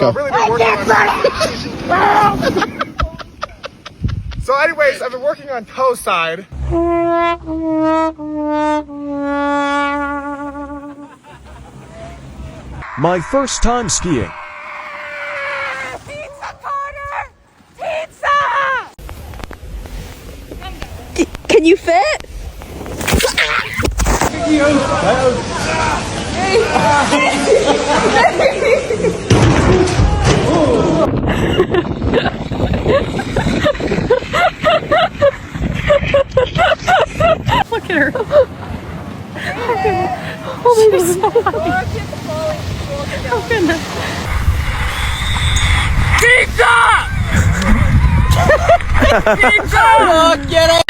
go. I've really been working on So anyways, I've been working on toe side. My first time skiing. Pizza corner! Pizza! Can you fit? Look at her. Oh my God. So happy. Oh goodness. Pizza! Pizza! Oh, get it!